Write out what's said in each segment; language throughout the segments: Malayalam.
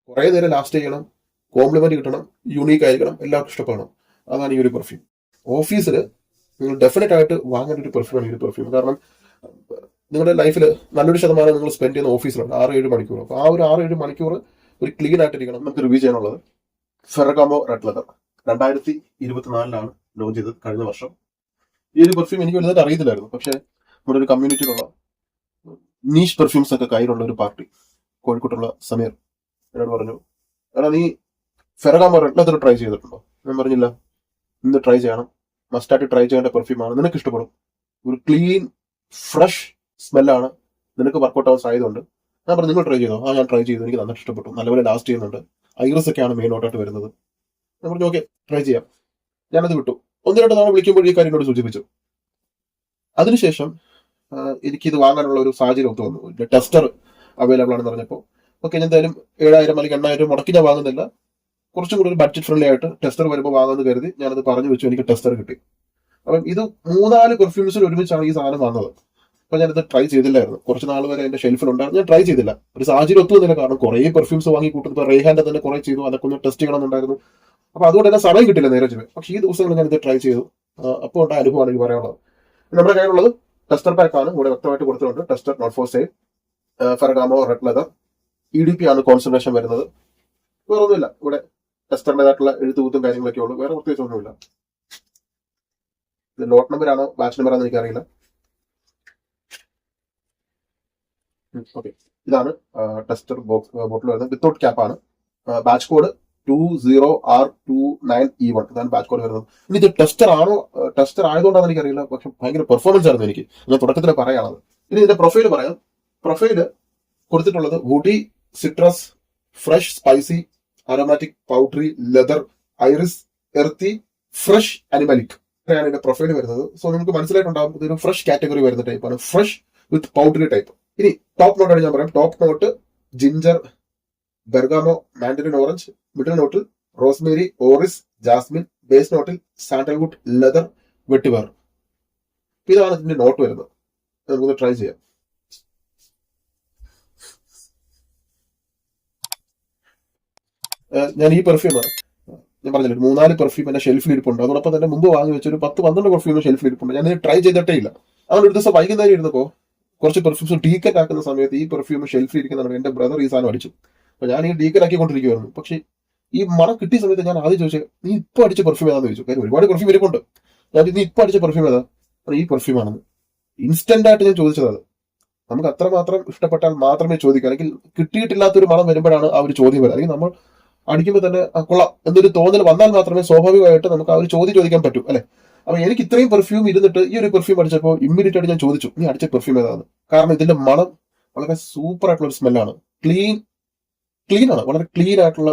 കുറേ നേരം ലാസ്റ്റ് ചെയ്യണം, കോംപ്ലിമെന്റ് കിട്ടണം, യുണീക്ക് ആയിരിക്കണം, എല്ലാവർക്കും ഇഷ്ടപ്പെടണം. അതാണ് ഈ ഒരു പെർഫ്യൂം. ഓഫീസിൽ നിങ്ങൾ ഡെഫിനറ്റ് ആയിട്ട് വാങ്ങേണ്ട ഒരു പെർഫ്യൂമാണ് ഈ ഒരു പെർഫ്യൂം. കാരണം നിങ്ങളുടെ ലൈഫിൽ നല്ലൊരു ശതമാനം നിങ്ങൾ സ്പെൻഡ് ചെയ്യുന്ന ഓഫീസിലുണ്ട് 6-7 മണിക്കൂർ. അപ്പോൾ ആ ഒരു 6-7 മണിക്കൂർ ഒരു ക്ലീൻ ആയിട്ടിരിക്കണം. നമുക്ക് റിവ്യൂ ചെയ്യാനുള്ളത് ഫെറഗാമോ റെഡ് ലെതർ 2024 ലോഞ്ച് ചെയ്തത്, കഴിഞ്ഞ വർഷം. ഈ ഒരു പെർഫ്യൂം എനിക്ക് വലുതായിട്ട് അറിയത്തില്ലായിരുന്നു. പക്ഷേ നമ്മുടെ ഒരു കമ്മ്യൂണിറ്റിയിലുള്ള നീഷ് പെർഫ്യൂംസ് ഒക്കെ കയ്യിലുള്ള ഒരു പാർട്ടി, കോഴിക്കോട്ടുള്ള സമീർ, എന്നോട് പറഞ്ഞു, എടാ നീ ഫെറഗാമോ റെഡ് ലെതർ ട്രൈ ചെയ്തിട്ടുണ്ടോ? ഞാൻ പറഞ്ഞില്ല. ഇന്ന് ട്രൈ ചെയ്യണം, മസ്റ്റായിട്ട് ട്രൈ ചെയ്യേണ്ട പെർഫ്യൂമാണ്, നിനക്ക് ഇഷ്ടപ്പെടും. ഒരു ക്ലീൻ ഫ്രഷ് സ്മെല്ലാണ്, നിനക്ക് വർക്കൗട്ട് ആവാൻ സാധ്യതയുണ്ട്. ഞാൻ പറഞ്ഞു നിങ്ങൾ ട്രൈ ചെയ്തോ? ഞാൻ ട്രൈ ചെയ്തു, എനിക്ക് നന്നായിട്ട് ഇഷ്ടപ്പെട്ടു, നല്ലപോലെ ലാസ്റ്റ് ചെയ്യുന്നുണ്ട്. ഐറിസ് ഒക്കെയാണ് മെയിൻ ഔട്ടായിട്ട് വരുന്നത്. ഞാൻ പറഞ്ഞു ഓക്കെ ട്രൈ ചെയ്യാം. ഞാനത് വിട്ടു. 1-2 തവണ വിളിക്കുമ്പോൾ ഈ കാര്യം എന്നോട് സൂചിപ്പിച്ചു. അതിനുശേഷം എനിക്കിത് വാങ്ങാനുള്ള ഒരു സാഹചര്യം ഒത്തു വന്നു. ടെസ്റ്റർ അവൈലബിൾ ആണെന്ന് പറഞ്ഞപ്പോൾ ഓക്കെ, ഞാൻ എന്തായാലും 7,000 അല്ലെങ്കിൽ 8,000 മുടക്കി ഞാൻ വാങ്ങുന്നില്ല, കുറച്ചും കൂടി ഒരു ബഡ്ജറ്റ് ഫ്രണ്ട്ലി ആയിട്ട് ടെസ്റ്റർ വരുമ്പോൾ വാങ്ങുമെന്ന് കരുതി ഞാനത് പറഞ്ഞു വെച്ചു. എനിക്ക് ടെസ്റ്റർ കിട്ടി. അപ്പം ഇത് 3-4 പെർഫ്യൂംസിൽ ഒരുമിച്ചാണ് ഈ സാധനം വന്നത്. അപ്പൊ ഞാനിത് ട്രൈ ചെയ്തില്ലായിരുന്നു. കുറച്ച് നാൾ വരെ എന്റെ ഷെൽഫിലുണ്ടായിരുന്നു, ഞാൻ ട്രൈ ചെയ്തില്ല. ഒരു സാഹചര്യം ഒത്തു വന്നില്ല. കാരണം കുറേ പെർഫ്യൂംസ് വാങ്ങി കൂട്ടുന്നു. ഇപ്പൊ റേഹാന്റെ തന്നെ കുറെ ചെയ്തു, അതൊക്കെ ഒന്ന് ടെസ്റ്റ് ചെയ്യണമെന്നുണ്ടായിരുന്നു. അപ്പൊ അതുകൊണ്ട് തന്നെ സമയം കിട്ടില്ല നേരെ ചുമ. പക്ഷേ ഈ ദിവസങ്ങളിൽ ഞാൻ ഇത് ട്രൈ ചെയ്തു. അപ്പോൾ ഉണ്ടായ അനുഭവമാണ് എനിക്ക് പറയാനുള്ളത്. നമ്മുടെ കയ്യിലുള്ളത് ടെസ്റ്റർ പാക്ക് ആണ്. ഇവിടെ വ്യക്തമായിട്ട് കൊടുത്തിട്ടുണ്ട് tester not for sale, Ferragamo red leather, EDP ആണ് കോൺസെൻട്രേഷൻ വരുന്നത്. വേറെ ഒന്നുമില്ല. ഇവിടെ ടെസ്റ്ററിൻ്റെതായിട്ടുള്ള എഴുത്തുകൂത്തും കാര്യങ്ങളൊക്കെ ഉള്ളൂ, വേറെ പ്രത്യേകിച്ച് ഒന്നുമില്ല. ഇത് ലോട്ട് നമ്പർ ആണോ ബാച്ച് നമ്പർ ആണെന്ന് എനിക്കറിയില്ല. ഓക്കെ, ഇതാണ് ടെസ്റ്റർ ബോട്ടിൽ വരുന്നത്. വിത്തൗട്ട് ക്യാപ്പ് ആണ്. ബാച്ച് കോഡ് 20R29E1 ഇതാണ് ബാച്ച് കോഡ് വരുന്നത്. ഇനി ഇത് ടെസ്റ്റർ ആണോ, ടെസ്റ്റർ ആയതുകൊണ്ടാണെന്ന് എനിക്കറിയില്ല. പക്ഷെ ഭയങ്കര പെർഫോമൻസ് ആയിരുന്നു എനിക്ക്. ഞാൻ തുടക്കത്തിൽ പറയാനുള്ളത്. ഇനി ഇതിന്റെ പ്രൊഫൈല് പറയാം. പ്രൊഫൈല് കൊടുത്തിട്ടുള്ളത് woody, citrus, fresh, spicy, aromatic, powdery, leather, iris, earthy, fresh, animalic. ഇത്രയാണ് ഇതിന്റെ പ്രൊഫൈൽ വരുന്നത്. സോ നമുക്ക് മനസ്സിലായിട്ടുണ്ടാകും ഇതൊരു ഫ്രഷ് കാറ്റഗറി വരുന്ന ടൈപ്പാണ്. Fresh with powdery type. ഇനി ടോപ്പ് നോട്ടാണ് ഞാൻ പറയാം. Top note ginger, bergamot, mandarin orange. Middle നോട്ടിൽ റോസ്മേരി, ഓറിസ്, ജാസ്മിൻ. ബേസ് നോട്ടിൽ സാൻഡൽവുഡ്, ലെതർ, വെട്ടിവർ. ഇതാണ് ഇതിന്റെ നോട്ട് വരുന്നത്. നമുക്കൊന്ന് ട്രൈ ചെയ്യാം. ഞാൻ ഈ പെർഫ്യൂം ഞാൻ പറഞ്ഞില്ല, ഒരു 3-4 പെർഫ്യൂം എന്റെ ഷെൽഫിൽ ഇരിപ്പുണ്ട്. അതോടൊപ്പം തന്നെ മുമ്പ് വാങ്ങി വെച്ചൊരു 10-12 പെർഫ്യൂം ഷെൽഫിൽ ഇരിപ്പുണ്ട്. ഞാൻ ട്രൈ ചെയ്തിട്ടേ ഇല്ല. അങ്ങനെ ഒരു ദിവസം വൈകുന്നേരം ഇരുന്നപ്പോൾ കുറച്ച് പെർഫ്യൂംസ് ഡീക്കറ്റ് ആക്കുന്ന സമയത്ത് ഈ പെർഫ്യൂം ഷെൽഫിൽ ഇരിക്കുന്നതാണ്. എന്റെ ബ്രദർ ഈ സാധനം അടിച്ചു. അപ്പൊ ഞാൻ ഈ ഡീക്കറ്റ് ആക്കിക്കൊണ്ടിരിക്കുവായിരുന്നു. പക്ഷേ ഈ മണം കിട്ടിയ സമയത്ത് ഞാൻ ആദ്യം ചോദിച്ചത് നീ ഇപ്പൊ അടിച്ച പെർഫ്യൂം ഏതാന്ന് ചോദിച്ചു. കാര്യം ഒരുപാട് പെർഫ്യൂം ഇരിപ്പുണ്ട്. ഞാൻ നീ ഇപ്പൊ അടിച്ച പെർഫ്യൂം ഏതാ? ഈ പെർഫ്യൂം ആണെന്ന് ഇൻസ്റ്റന്റ് ആയിട്ട് ഞാൻ ചോദിച്ചത്. അത് നമുക്ക് അത്രമാത്രം ഇഷ്ടപ്പെട്ടാൽ മാത്രമേ ചോദിക്കൂ. അല്ലെങ്കിൽ കിട്ടിയിട്ടില്ലാത്തൊരു മണം വരുമ്പോഴാണ് ആ ഒരു ചോദ്യം വരിക. അല്ലെങ്കിൽ നമ്മൾ അടിക്കുമ്പോൾ തന്നെ കൊള്ളാം എന്നൊരു തോന്നൽ വന്നാൽ മാത്രമേ സ്വാഭാവികമായിട്ട് നമുക്ക് ആ ഒരു ചോദ്യം ചോദിക്കാൻ പറ്റൂ, അല്ലെ? അപ്പൊ എനിക്ക് ഇത്രയും പെർഫ്യൂം ഇരുന്നിട്ട് ഈ ഒരു പെർഫ്യൂം അടിച്ചപ്പോൾ ഇമ്മീഡിയറ്റ് ആയിട്ട് ഞാൻ ചോദിച്ചു നീ അടിച്ച പെർഫ്യൂം ഏതാണ്. കാരണം ഇതിന്റെ മണം വളരെ സൂപ്പർ ആയിട്ടുള്ള ഒരു സ്മെല്ലാണ്. ക്ലീൻ ആണ്, വളരെ ക്ലീൻ ആയിട്ടുള്ള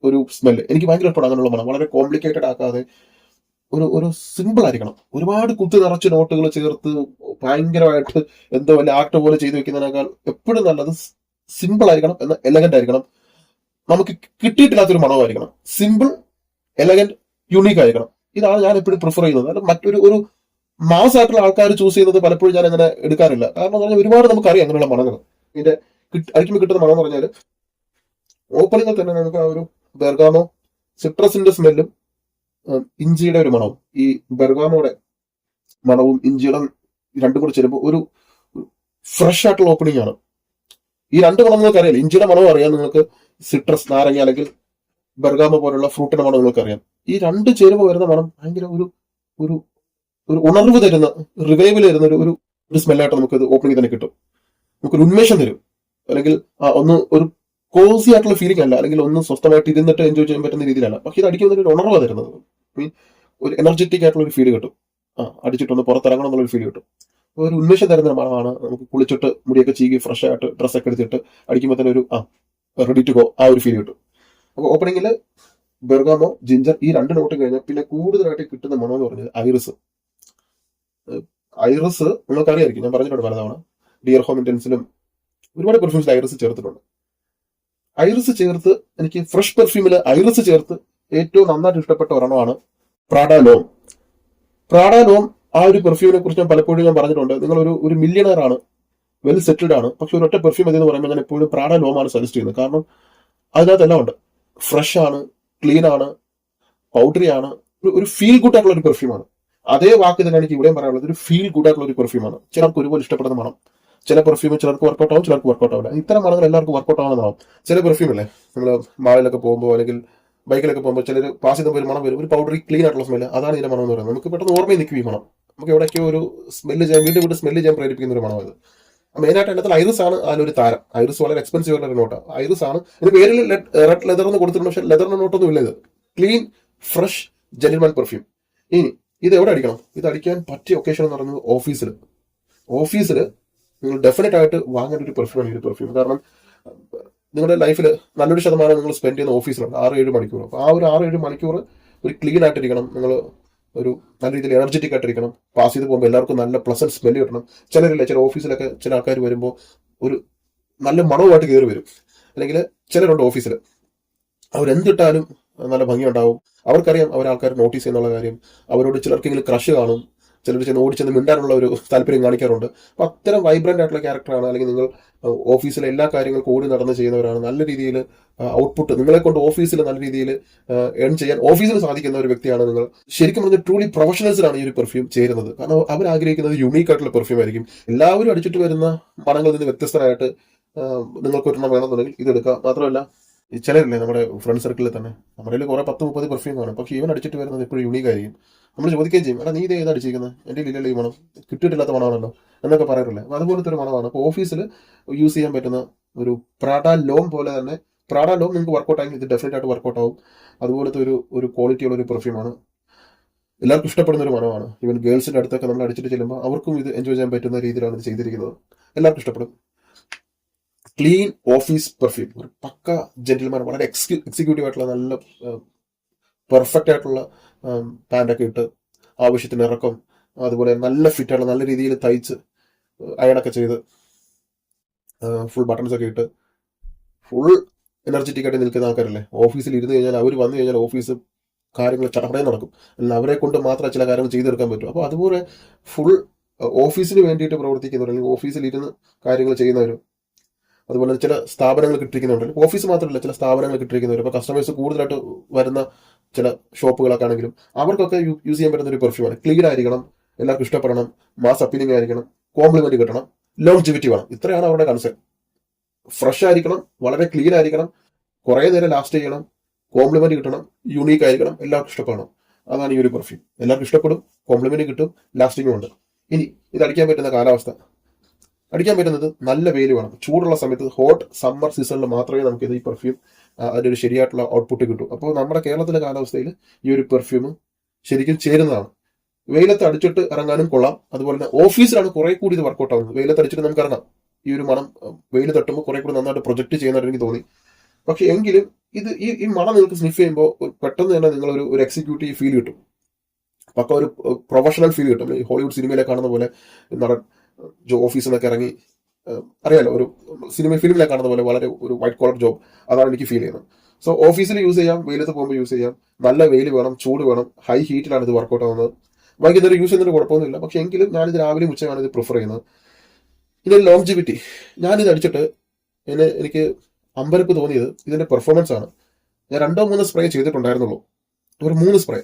ഒരു സ്മെല്ല്. എനിക്ക് ഭയങ്കര ഇഷ്ടമാണ് അങ്ങനെയുള്ള മണം. വളരെ കോംപ്ലിക്കേറ്റഡ് ആക്കാതെ ഒരു സിമ്പിൾ ആയിരിക്കണം. ഒരുപാട് കുത്തി നിറച്ച് നോട്ടുകൾ ചേർത്ത് ഭയങ്കരമായിട്ട് എന്തോ വലിയ ആർട്ട് പോലെ ചെയ്തു വെക്കുന്നതിനേക്കാൾ എപ്പോഴും നല്ലത് സിമ്പിൾ ആയിരിക്കണം, എന്നാൽ എലഗന്റ് ആയിരിക്കണം. നമുക്ക് കിട്ടിയിട്ടില്ലാത്തൊരു മണമായിരിക്കണം. സിമ്പിൾ, എലഗന്റ്, യുണീക്ക് ആയിരിക്കണം. ഇതാണ് ഞാൻ എപ്പോഴും പ്രിഫർ ചെയ്യുന്നത്. അല്ല മറ്റൊരു മാസ് ആയിട്ടുള്ള ആൾക്കാർ ചൂസ് ചെയ്യുന്നത് പലപ്പോഴും ഞാൻ അങ്ങനെ എടുക്കാറില്ല. കാരണം എന്ന് പറഞ്ഞാൽ ഒരുപാട് നമുക്കറിയാം അങ്ങനെയുള്ള മണങ്ങൾ. ഇതിന്റെ അടിക്കുമ്പോൾ കിട്ടുന്ന മണം എന്ന് പറഞ്ഞാൽ ഓപ്പണിങ്ങിൽ തന്നെ നമുക്ക് ആ ഒരു ബെർഗാമോ സിട്രസിന്റെ സ്മെല്ലും ഇഞ്ചിയുടെ ഒരു മണവും, ഈ ബെർഗാമോയുടെ മണവും ഇഞ്ചിയുടെ രണ്ടും കൂടെ ചേരുമ്പോൾ ഒരു ഫ്രഷ് ആയിട്ടുള്ള ഓപ്പണിംഗ് ആണ്. ഈ രണ്ട് മണം നിങ്ങൾക്ക് അറിയാം. ഇഞ്ചിയുടെ മണവും അറിയാം നിങ്ങൾക്ക്, സിട്രസ് നാരങ്ങ അല്ലെങ്കിൽ ബെർഗാമോ പോലുള്ള ഫ്രൂട്ടിന്റെ മണം നിങ്ങൾക്ക് അറിയാം. ഈ രണ്ട് ചേരുമ്പോൾ വരുന്ന മണം ഭയങ്കര ഒരു ഉണർവ് തരുന്ന, റിവൈവൽ തരുന്ന ഒരു സ്മെല്ലായിട്ട് നമുക്ക് ഓപ്പണിംഗ് തന്നെ കിട്ടും. നമുക്കൊരു ഉന്മേഷം തരും. അല്ലെങ്കിൽ ഒരു കോസി ആയിട്ടുള്ള ഫീലിംഗ് അല്ല, അല്ലെങ്കിൽ ഒന്ന് സ്വസ്ഥമായിട്ട് ഇരുന്നിട്ട് എൻജോയ് ചെയ്യാൻ പറ്റുന്ന രീതിയിലല്ല. പക്ഷെ ഇത് അടിക്കുന്നതിന് ഒരു ഉണർവ് തരുന്നത്, ഒരു എനർജറ്റിക് ആയിട്ടുള്ള ഒരു ഫീല് കിട്ടും. അടിച്ചിട്ടൊന്ന് പുറത്തിറങ്ങണം എന്നുള്ളൊരു ഫീല് കിട്ടും. ഒരു ഉന്മേഷം തരുന്ന മണമാണ്. നമുക്ക് കുളിച്ചിട്ട് മുടിയൊക്കെ ചീകി ഫ്രഷ് ആയിട്ട് ഡ്രസ്സൊക്കെ എടുത്തിട്ട് അടിക്കുമ്പോൾ തന്നെ ഒരു റെഡി ടു ഗോ ആ ഒരു ഫീൽ കിട്ടും. അപ്പൊ ഓപ്പണിംഗിൽ ബെർഗാമോ, ജിഞ്ചർ ഈ രണ്ട് നോട്ടും കഴിഞ്ഞാൽ പിന്നെ കൂടുതലായിട്ട് കിട്ടുന്ന മണം എന്ന് പറഞ്ഞത് ഐറിസ്. നിങ്ങൾക്ക് അറിയായിരിക്കും, ഞാൻ പറഞ്ഞിട്ടുണ്ട് പലതവണ. ഡിയർ ഹോം ഇന്റൻസിലും ഒരുപാട് പെർഫ്യൂംസിൽ ഐറിസ് ചേർത്തിട്ടുണ്ട്. ഐറിസ് ചേർത്ത് എനിക്ക് ഫ്രഷ് പെർഫ്യൂമിൽ ഐറിസ് ചേർത്ത് ഏറ്റവും നന്നായിട്ട് ഇഷ്ടപ്പെട്ട ഒരെണ്ണമാണ് പ്രാഡാലോം. ആ ഒരു പെർഫ്യൂമിനെ കുറിച്ച് ഞാൻ പലപ്പോഴും ഞാൻ പറഞ്ഞിട്ടുണ്ട്. നിങ്ങൾ ഒരു മില്യണർ ആണ്, വെൽ സെറ്റിൽഡ് ആണ്, പക്ഷെ ഒരു ഒറ്റ പെർഫ്യൂം എന്ന് പറയുമ്പോൾ ഞാൻ എപ്പോഴും പ്രാഡാലോമാണ് സജസ്റ്റ് ചെയ്യുന്നത്. കാരണം അതിനകത്തെല്ലാം ഉണ്ട്. ഫ്രഷ് ആണ്, ക്ലീൻ ആണ്, പൗഡറി ആണ്, ഒരു ഫീൽ ഗുഡ് ആയിട്ടുള്ള ഒരു പെർഫ്യൂമാണ്. അതേ വാക്ക് തന്നെയാണ് എനിക്ക് ഇവിടെയും പറയാനുള്ളത്. ഒരു ഫീൽ ഗുഡ് ആയിട്ടുള്ള ഒരു പെർഫ്യൂമാണ്. ചിലർക്ക് ഒരുപോലെ ഇഷ്ടപ്പെടുന്ന മണം. ചില പെർഫ്യൂം ചിലർക്ക് വർക്കൗട്ട് ആവും, ചിലർക്ക് വർക്കൗട്ട് ആവില്ല. ഇത്തരം മണങ്ങൾ എല്ലാവർക്കും വർക്കൗട്ട് ആവുന്നതാവും. ചില പെർഫ്യൂം അല്ലേ, നമ്മൾ മാളിലൊക്കെ പോകുമ്പോൾ അല്ലെങ്കിൽ ബൈക്കിലൊക്കെ പോകുമ്പോൾ ചിലർ പാസ് ചെയ്യുമ്പോൾ ഒരു മണം വരും, ഒരു പൗഡറി ക്ലീൻ ആയിട്ടുള്ള സ്മെല്ല്. അതാണ് ഇതിന്റെ മണം എന്ന് പറയുന്നത്. നമുക്ക് പെട്ടെന്ന് ഓർമ്മയിൽ നിൽക്കും ഈ മണം. നമുക്ക് എവിടേക്കോ ഒരു സ്മെല്ല് ചെയ്യാൻ വീണ്ടും സ്മെല്ല് ചെയ്യാൻ പ്രേരിപ്പിക്കുന്ന ഒരു മണം ഇത്. മെയിനായിട്ട് അതിനകത്ത് ഐറിസ് ആണ് അതിലൊരു താരം. ഐറിസ് വളരെ എക്സ്പെൻസീവ് ആയിട്ടുള്ള ഒരു നോട്ടാണ്. ഐറിസ് ആണ് ഇതിന് പേരിൽ റെഡ് ലെതർ എന്ന് കൊടുത്തിട്ടുണ്ട്, പക്ഷേ ലെതറിന്റെ നോട്ടൊന്നും ഇല്ല. ഇത് ക്ലീൻ ഫ്രഷ് ജെന്റിൽമാൻ പെർഫ്യൂം. ഇനി ഇത് എവിടെ അടിക്കണം? ഇത് അടിക്കാൻ പറ്റിയ ഒക്കേഷൻ എന്ന് പറയുന്നത് ഓഫീസിൽ നിങ്ങൾ ഡെഫിനറ്റ് ആയിട്ട് വാങ്ങേണ്ട ഒരു പെർഫ്യൂമാണ് ഈ ഒരു പെർഫ്യൂം. കാരണം നിങ്ങളുടെ ലൈഫിൽ നല്ലൊരു ശതമാനം നിങ്ങൾ സ്പെൻഡ് ചെയ്യുന്ന ഓഫീസിലുണ്ട്, 6-7 മണിക്കൂർ. അപ്പോൾ ആ ഒരു 6-7 മണിക്കൂർ ഒരു ക്ലീൻ ആയിട്ടിരിക്കണം. നിങ്ങൾ ഒരു നല്ല രീതിയിൽ എനർജറ്റിക് ആയിട്ടിരിക്കണം. പാസ് ചെയ്ത് പോകുമ്പോൾ എല്ലാവർക്കും നല്ല പ്ലസന്റ് സ്മെല്ല് കിട്ടണം. ചില ഓഫീസിലൊക്കെ ചില ആൾക്കാർ വരുമ്പോൾ ഒരു നല്ല മണവുമായിട്ട് കയറി വരും. അല്ലെങ്കിൽ ചിലരുണ്ട് ഓഫീസിൽ അവരെന്തിട്ടാലും നല്ല ഭംഗിയുണ്ടാവും. അവർക്കറിയാം അവരാൾക്കാർ നോട്ടീസ് ചെയ്യുന്നുള്ള കാര്യം. അവരോട് ചിലർക്കെങ്കിലും ക്രഷ് കാണും, ചിലർ ചെന്ന് ഓടിച്ചെന്ന് മിണ്ടാനുള്ള ഒരു താല്പര്യം കാണിക്കാറുണ്ട്. അപ്പൊ അത്തരം വൈബ്രന്റ് ആയിട്ടുള്ള ക്യാരക്ടറാണ്, അല്ലെങ്കിൽ നിങ്ങൾ ഓഫീസിലെ എല്ലാ കാര്യങ്ങൾക്കും ഓടി നടന്ന് ചെയ്യുന്നവരാണ്, നല്ല രീതിയിൽ ഔട്ട്പുട്ട് നിങ്ങളെ കൊണ്ട് ഓഫീസിൽ നല്ല രീതിയിൽ ഏൺ ചെയ്യാൻ ഓഫീസിൽ സാധിക്കുന്ന ഒരു വ്യക്തിയാണ് നിങ്ങൾ. ശരിക്കും പറഞ്ഞാൽ ട്രൂലി പ്രൊഫഷണൽസിലാണ് ഈ ഒരു പെർഫ്യൂം ചേരുന്നത്. കാരണം അവർ ആഗ്രഹിക്കുന്നത് യുണീക്ക് ആയിട്ടുള്ള പെർഫ്യൂം ആയിരിക്കും. എല്ലാവരും അടിച്ചിട്ട് വരുന്ന മണങ്ങളിൽ നിന്ന് വ്യത്യസ്തരായിട്ട് നിങ്ങൾക്ക് ഒരെണ്ണം വേണമെന്നുണ്ടെങ്കിൽ ഇതെടുക്കുക. മാത്രമല്ല ചിലരില്ലേ നമ്മുടെ ഫ്രണ്ട് സർക്കിളിൽ തന്നെ, നമ്മുടെ കുറെ 10-30 പെർഫ്യൂം കാണും, പക്ഷെ ഇവൻ അടിച്ചിട്ട് വരുന്നത് എപ്പോഴും യുണീക്ക് ആയിരിക്കും. നമ്മൾ ചോദിക്കുകയും ചെയ്യും, എടാ നീ ഇത് ഏതാ അടിച്ചിരിക്കുന്നത്, എൻ്റെ ഇല്ലല്ലോ ഈ മണം, കിട്ടിയിട്ടില്ലാത്ത മണമാണല്ലോ എന്നൊക്കെ പറയാറില്ലേ. അപ്പോൾ അതുപോലത്തെ ഒരു മണമാണ്. അപ്പോൾ ഓഫീസിൽ യൂസ് ചെയ്യാൻ പറ്റുന്ന ഒരു പ്രാഡ ലോം പോലെ തന്നെ. പ്രാഡ ലോം നിങ്ങൾക്ക് വർക്കൗട്ട് ആയെങ്കിൽ ഇത് ഡെഫിനറ്റ് ആയിട്ട് വർക്കൗട്ട് ആവും. അതുപോലത്തെ ഒരു ക്വാളിറ്റിയുള്ള ഒരു പെർഫ്യൂമാണ്. എല്ലാവർക്കും ഇഷ്ടപ്പെടുന്ന ഒരു മണമാണ്. ഈവൻ ഗേൾസിന്റെ അടുത്തൊക്കെ നമ്മൾ അടിച്ചിട്ട് ചെല്ലുമ്പോൾ അവർക്കും ഇത് എൻജോയ് ചെയ്യാൻ പറ്റുന്ന രീതിയിലാണ് ഇത് ചെയ്തിരിക്കുന്നത്. എല്ലാവർക്കും ഇഷ്ടപ്പെടും. ക്ലീൻ ഓഫീസ് പെർഫ്യൂം, ഒരു പക്ക ജെന്റിൽമാൻ, വളരെ എക്സിക്യൂട്ടീവ് ആയിട്ടുള്ള നല്ല പെർഫെക്റ്റ് ആയിട്ടുള്ള പാൻറ്റൊക്കെ ഇട്ട് ആവശ്യത്തിന് ഇറക്കം, അതുപോലെ നല്ല ഫിറ്റ് ആയിട്ടുള്ള നല്ല രീതിയിൽ തയ്ച്ച് അയണൊക്കെ ചെയ്ത് ഫുൾ ബട്ടൺസ് ഒക്കെ ഇട്ട് ഫുൾ എനർജറ്റിക് ആയിട്ട് നിൽക്കുന്ന ആൾക്കാരല്ലേ. ഓഫീസിൽ ഇരുന്ന് കഴിഞ്ഞാൽ അവർ വന്നു കഴിഞ്ഞാൽ ഓഫീസ് കാര്യങ്ങൾ ചടപടേ നടക്കും. അല്ല അവരെ കൊണ്ട് മാത്രമേ ചില കാര്യങ്ങൾ ചെയ്തെടുക്കാൻ പറ്റും. അപ്പോൾ അതുപോലെ ഫുൾ ഓഫീസിന് വേണ്ടിയിട്ട് പ്രവർത്തിക്കുന്നവർ, അല്ലെങ്കിൽ ഓഫീസിൽ ഇരുന്ന് കാര്യങ്ങൾ ചെയ്യുന്നവരും, അതുപോലെ ചില സ്ഥാപനങ്ങൾ കിട്ടിയിരിക്കുന്നുണ്ട്. ഓഫീസ് മാത്രമല്ല, ചില സ്ഥാപനങ്ങൾ കിട്ടിയിരിക്കുന്നവർ, ഇപ്പോൾ കസ്റ്റമേഴ്സ് കൂടുതലായിട്ട് വരുന്ന ചില ഷോപ്പുകളൊക്കെ ആണെങ്കിലും അവർക്കൊക്കെ യൂസ് ചെയ്യാൻ പറ്റുന്ന ഒരു പെർഫ്യൂമാണ്. ക്ലീൻ ആയിരിക്കണം, എല്ലാവർക്കും ഇഷ്ടപ്പെടണം, മാസ് അപ്പീലിംഗ് ആയിരിക്കണം, കോംപ്ലിമെന്റ് കിട്ടണം, ലോങ്ജിവിറ്റി വേണം. ഇത്രയാണ് അവരുടെ കൺസെപ്റ്റ്. ഫ്രഷ് ആയിരിക്കണം, വളരെ ക്ലീൻ ആയിരിക്കണം, കുറേ നേരം ലാസ്റ്റ് ചെയ്യണം, കോംപ്ലിമെന്റ് കിട്ടണം, യുണീക്ക് ആയിരിക്കണം, എല്ലാവർക്കും ഇഷ്ടപ്പെടണം. അതാണ് ഈ ഒരു പെർഫ്യൂം. എല്ലാവർക്കും ഇഷ്ടപ്പെടും, കോംപ്ലിമെന്റ് കിട്ടും, ലാസ്റ്റിംഗും ഉണ്ട്. ഇനി ഇത് അടിക്കാൻ പറ്റുന്ന കാലാവസ്ഥ, അടിക്കാൻ പറ്റുന്നത് നല്ല വെയിൽ വേണം. ചൂടുള്ള സമയത്ത് ഹോട്ട് സമ്മർ സീസണിൽ മാത്രമേ നമുക്ക് ഈ പെർഫ്യൂം അതിൻ്റെ ഒരു ശരിയായിട്ടുള്ള ഔട്ട്പുട്ട് കിട്ടും. അപ്പോൾ നമ്മുടെ കേരളത്തിലെ കാലാവസ്ഥയിൽ ഈ ഒരു പെർഫ്യൂം ശരിക്കും ചേരുന്നതാണ്. വെയിലത്ത് അടിച്ചിട്ട് ഇറങ്ങാനും കൊള്ളാം. അതുപോലെ തന്നെ ഓഫീസിലാണ് കുറെ കൂടി ഇത് വർക്കൗട്ട് ആവുന്നത്. വെയിലത്ത് അടിച്ചിട്ട് നമുക്ക് ഇറങ്ങാം. ഈ ഒരു മണം വെയിൽ തട്ടുമ്പോൾ കുറെ കൂടി നന്നായിട്ട് പ്രൊജക്ട് ചെയ്യുന്നതായിട്ട് എനിക്ക് തോന്നി. പക്ഷെ എങ്കിലും ഇത് ഈ മണം നിങ്ങൾക്ക് സ്നിഫ് ചെയ്യുമ്പോൾ പെട്ടെന്ന് തന്നെ നിങ്ങൾ ഒരു എക്സിക്യൂട്ടീവ് ഫീൽ കിട്ടും. പക്ക ഒരു പ്രൊഫഷണൽ ഫീൽ കിട്ടും. ഈ ഹോളിവുഡ് സിനിമയിലെ കാണുന്ന പോലെ നടൻ ഓഫീസിൽ നിന്നൊക്കെ ഇറങ്ങി, അറിയാലോ, ഒരു ഫിലിമിലെ കാണുന്ന പോലെ വളരെ ഒരു വൈറ്റ് കോളർ ജോബ്. അതാണ് എനിക്ക് ഫീൽ ചെയ്യുന്നത്. സോ ഓഫീസിൽ യൂസ് ചെയ്യാം, വെയിലത്ത് പോകുമ്പോൾ യൂസ് ചെയ്യാം. നല്ല വെയിൽ വേണം, ചൂട് വേണം, ഹൈ ഹീറ്റിലാണ് ഇത് വർക്കൗട്ട് ആവുന്നത്. വൈകുന്നേരം യൂസ് ചെയ്യുന്നതിന് കുഴപ്പമൊന്നുമില്ല. പക്ഷെ എങ്കിലും ഞാനിത് രാവിലെയും ഉച്ചയാണ് ഇത് പ്രിഫർ ചെയ്യുന്നത്. ഇതിന്റെ ലോങ്ജിവിറ്റി, ഞാനിത് അടിച്ചിട്ട് എനിക്ക് അമ്പരപ്പ് തോന്നിയത് ഇതിന്റെ പെർഫോമൻസ് ആണ്. ഞാൻ 2-3 സ്പ്രേ ചെയ്തിട്ടുണ്ടായിരുന്നുള്ളൂ. ഒരു 3 സ്പ്രേ,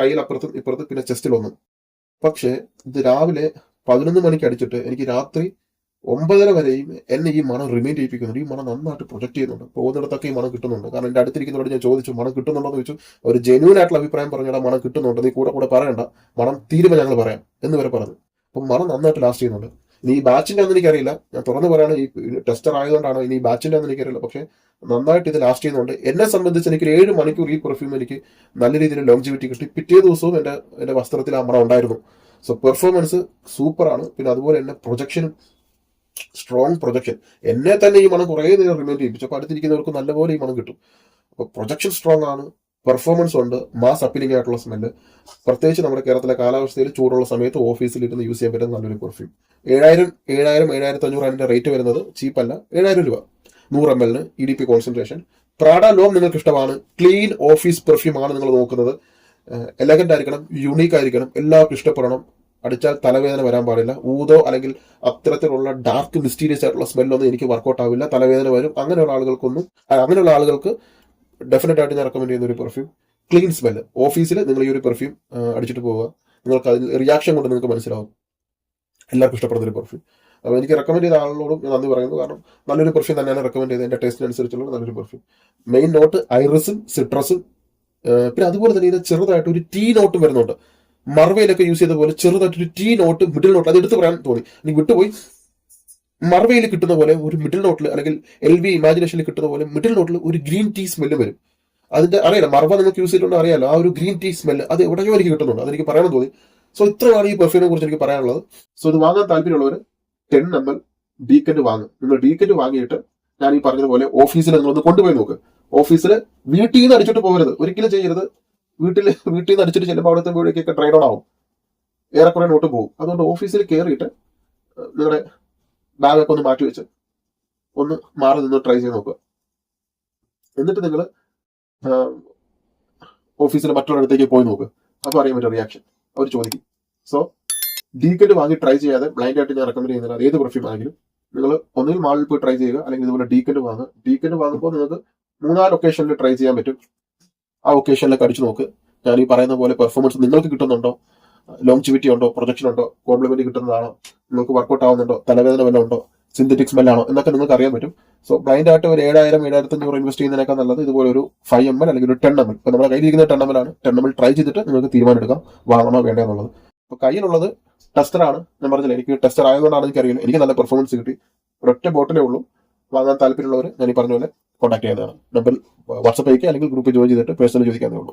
കയ്യിൽ അപ്പുറത്തും ഇപ്പുറത്തും, പിന്നെ ചെസ്റ്റിൽ ഒന്നും. പക്ഷെ ഇത് രാവിലെ 11 മണിക്ക് അടിച്ചിട്ട് എനിക്ക് രാത്രി 9:30 വരെയും എന്നെ ഈ മണം റിമൈൻ ചെയ്യിപ്പിക്കുന്നുണ്ട്. ഈ മണം നന്നായിട്ട് പ്രൊജക്ട് ചെയ്യുന്നുണ്ട്. പോകുന്നിടത്തൊക്കെ ഈ മണം കിട്ടുന്നുണ്ട്. കാരണം എൻ്റെ അടുത്തിരിക്കുന്നതോട് ഞാൻ ചോദിച്ചു, മണം കിട്ടുന്നുണ്ടോ എന്ന് ചോദിച്ചു. ഒരു ജെന്യൂൻ ആയിട്ടുള്ള അഭിപ്രായം പറഞ്ഞാൽ മണം കിട്ടുന്നുണ്ട്, നീ കൂടെ പറയണ്ട, മണം തീരുമ്പോൾ ഞങ്ങൾ പറയാം എന്ന് വരെ പറഞ്ഞു. അപ്പം മണം നന്നായിട്ട് ലാസ്റ്റ് ചെയ്യുന്നുണ്ട്. ഇനി ഈ ബാച്ചിന്റെ ഒന്നും എനിക്കറിയില്ല, ഞാൻ തുറന്നു പറയാണ്, ഈ ടെസ്റ്റർ ആയതുകൊണ്ടാണ്. ഇനി ഈ ബാച്ചിന്റെ ഒന്നും എനിക്കറിയില്ല, പക്ഷെ നന്നായിട്ട് ഇത് ലാസ്റ്റ് ചെയ്യുന്നുണ്ട്. എന്നെ സംബന്ധിച്ച് എനിക്ക് 7 മണിക്കൂർ ഈ പെർഫ്യൂം എനിക്ക് നല്ല രീതിയിൽ ലോങ്ജിവിറ്റി കിട്ടി. പിറ്റേ ദിവസവും എൻ്റെ വസ്ത്രത്തിൽ ആ മണം ഉണ്ടായിരുന്നു. സോ പെർഫോമൻസ് സൂപ്പറാണ്. പിന്നെ അതുപോലെ തന്നെ പ്രൊജക്ഷനും സ്ട്രോങ് പ്രൊജക്ഷൻ. എന്നെ തന്നെ ഈ മണം കുറേ നേരം റിമൈൻഡ് ചെയ്യിപ്പിച്ചു. അപ്പോൾ അടുത്തിരിക്കുന്നവർക്ക് നല്ലപോലെ ഈ മണം കിട്ടും. അപ്പോൾ പ്രൊജക്ഷൻ സ്ട്രോങ് ആണ്, പെർഫോമൻസ് ഉണ്ട്, മാസ് അപ്പീലിംഗ് ആയിട്ടുള്ള സ്മെല്ല്. പ്രത്യേകിച്ച് നമ്മുടെ കേരളത്തിലെ കാലാവസ്ഥയിൽ ചൂടുള്ള സമയത്ത് ഓഫീസിൽ ഇരുന്ന് യൂസ് ചെയ്യാൻ പറ്റുന്ന നല്ലൊരു പെർഫ്യൂം. 7,500 അതിന്റെ റേറ്റ് വരുന്നത് ചീപ്പല്ല. 7,000 രൂപ 100 ml EDP കോൺസെൻട്രേഷൻ. പ്രാഡ ലോം നിങ്ങൾക്ക് ഇഷ്ടമാണ്, ക്ലീൻ ഓഫീസ് പെർഫ്യൂം ആണ് നിങ്ങൾ നോക്കുന്നത്. എലഗന്റ് ആയിരിക്കണം, യുണീക്ക് ആയിരിക്കണം, എല്ലാവർക്കും ഇഷ്ടപ്പെടണം. അടിച്ചാൽ തലവേദന വരാൻ പാടില്ല. ഊതോ അല്ലെങ്കിൽ അത്തരത്തിലുള്ള ഡാർക്ക് മിസ്റ്റീരിയസ് ആയിട്ടുള്ള സ്മെല്ലൊന്നും എനിക്ക് വർക്കൗട്ട് ആവില്ല, തലവേദന വരും. അങ്ങനെയുള്ള ആളുകൾക്ക് ഡെഫിനറ്റ് ആയിട്ട് ഞാൻ റെക്കമെൻഡ് ചെയ്യുന്ന ഒരു പെർഫ്യൂം ക്ലീൻ സ്മെല്ല്. ഓഫീസിൽ നിങ്ങൾ ഈ ഒരു പെർഫ്യൂം അടിച്ചിട്ട് പോവുക, നിങ്ങൾക്ക് അതിൽ റിയാക്ഷൻ കൊണ്ട് നിങ്ങൾക്ക് മനസ്സിലാവും. എല്ലാവർക്കും ഇഷ്ടപ്പെടുന്ന ഒരു പെർഫ്യൂം. അപ്പോൾ എനിക്ക് റെക്കമെൻഡ് ചെയ്ത ആളോടും ഞാൻ നന്ദി പറയുന്നു. കാരണം നല്ലൊരു പെർഫ്യൂം തന്നെയാണ് റെക്കമെൻഡ് ചെയ്തത്, എൻ്റെ ടേസ്റ്റിനനുസരിച്ചുള്ള നല്ലൊരു പെർഫ്യൂം. മെയിൻ നോട്ട് ഐറിസും സിട്രസും, പിന്നെ അതുപോലെ തന്നെ ഇത് ചെറുതായിട്ട് ഒരു ടീ നോട്ടും വരുന്നുണ്ട്. മർവയിലൊക്കെ യൂസ് ചെയ്ത പോലെ ചെറുതായിട്ട് ഒരു ടീ നോട്ട്, മിഡിൽ നോട്ട്, അത് എടുത്ത് പറയാൻ തോന്നി. എനിക്ക് വിട്ടുപോയി. മർവയിൽ കിട്ടുന്ന പോലെ ഒരു മിഡിൽ നോട്ടിൽ അല്ലെങ്കിൽ LV ഇമാജിനേഷനിൽ കിട്ടുന്ന പോലെ മിഡിൽ നോട്ടിൽ ഒരു ഗ്രീൻ ടീ സ്മെല്ല് വരും. അതിന്റെ അറിയാലോ, മർവ നിങ്ങൾക്ക് യൂസ് ചെയ്തിട്ടുണ്ട് അറിയാലോ, ആ ഒരു ഗ്രീൻ ടീ സ്മെല്ല് അത് എവിടെയോ എനിക്ക് കിട്ടുന്നുണ്ട്. അതെനിക്ക് പറയാൻ തോന്നി. സോ ഇത്രയാണ് ഈ പെർഫ്യൂമിനെ കുറിച്ച് എനിക്ക് പറയാനുള്ളത്. സോ ഇത് വാങ്ങാൻ താല്പര്യമുള്ളവർ 10 ml ഡീക്കന്റ് വാങ്ങും. നിങ്ങൾ ഡീക്കന്റ് വാങ്ങിയിട്ട് ഞാൻ ഈ പറഞ്ഞതുപോലെ ഓഫീസിൽ നിങ്ങളൊന്ന് കൊണ്ടുപോയി നോക്ക്. ഓഫീസിൽ വീട്ടിൽ നിന്ന് അടിച്ചിട്ട് പോകരുത്, ഒരിക്കലും ചെയ്യരുത്. വീട്ടിൽ നിന്ന് അടിച്ചിട്ട് ചെല്ലുമ്പോൾ അവിടുത്തെ വീടേക്കൊക്കെ ഡ്രൈ ഡൗൺ ആവും, ഏറെക്കുറെ നോട്ട് പോകും. അതുകൊണ്ട് ഓഫീസിൽ കയറിയിട്ട് നിങ്ങളുടെ ബാഗൊക്കെ ഒന്ന് മാറ്റി വെച്ച് ഒന്ന് മാറി നിന്ന് ട്രൈ ചെയ്ത് നോക്കുക. എന്നിട്ട് നിങ്ങൾ ഓഫീസിൽ മറ്റുള്ളടത്തേക്ക് പോയി നോക്കുക. അപ്പോൾ അറിയാൻ പറ്റും റിയാക്ഷൻ, അവർ ചോദിക്കും. സോ ഡീക്കന്റ് വാങ്ങി ട്രൈ ചെയ്യാതെ ബ്ലൈൻഡ് ആയിട്ട് ഞാൻ റെക്കമെൻഡ് ചെയ്യുന്നത് ഏത് പെർഫ്യൂം ആണെങ്കിലും നിങ്ങൾ ഒന്നുകിൽ മാളിൽ പോയി ട്രൈ ചെയ്യുക, അല്ലെങ്കിൽ ഇതുപോലെ ഡീക്കന്റ് വാങ്ങുക. ഡീക്കന്റ് വാങ്ങുമ്പോൾ നിങ്ങൾക്ക് 3-4 ഒക്കേഷനിൽ ട്രൈ ചെയ്യാൻ പറ്റും. ആ ഒക്കേഷനിലൊക്കെ അടിച്ചു നോക്ക്. ഞാൻ ഈ പറയുന്ന പോലെ പെർഫോമൻസ് നിങ്ങൾക്ക് കിട്ടുന്നുണ്ടോ, ലോങ്ജിവിറ്റി ഉണ്ടോ, പ്രൊജക്ഷൻ ഉണ്ടോ, കോംപ്ലിമെന്റ് കിട്ടുന്നതാണോ, നിങ്ങൾക്ക് വർക്കൗട്ട് ആവുന്നുണ്ടോ, തലവേദന വല്ലതും ഉണ്ടോ, സിന്തറ്റിക് സ്മെല്ലാണോ എന്നൊക്കെ നിങ്ങൾക്ക് അറിയാൻ പറ്റും. സോ ബ്ലൈൻഡ് ആയിട്ട് ഒരു 7,000-7,500 ഇൻവെസ്റ്റ് ചെയ്യുന്നതിനേക്കാൾ നല്ലത് ഇതുപോലെ ഒരു 5 ml അല്ലെങ്കിൽ ഒരു 10 ml. ഇപ്പൊ നമ്മുടെ കയ്യിലിരിക്കുന്ന 10 ml ആണ്. 10 ml ട്രൈ ചെയ്തിട്ട് നിങ്ങൾക്ക് തീരുമാനം എടുക്കാം വാങ്ങണോ വേണ്ടോ എന്നുള്ളത്. ഇപ്പൊ കയ്യിലുള്ളത് ടെസ്റ്ററാണ്. ഞാൻ പറഞ്ഞില്ല, എനിക്ക് ടെസ്റ്റർ ആയതുകൊണ്ടാണ് എനിക്കറിയില്ല, എനിക്ക് നല്ല പെർഫോമൻസ് കിട്ടി. ഒരൊറ്റ ബോട്ടിലേ ഉള്ളൂ. വാങ്ങാൻ താല്പര്യമുള്ളവർ ഞാൻ ഈ പറഞ്ഞ പോലെ കോൺടാക്ട് ചെയ്യുന്നതാണ്. നമ്പർ വാട്സപ്പ് അയക്കുക അല്ലെങ്കിൽ ഗ്രൂപ്പിൽ ജോയിൻ ചെയ്തിട്ട് പേഴ്സണൽ ചോദിക്കാനേ ഉള്ളൂ.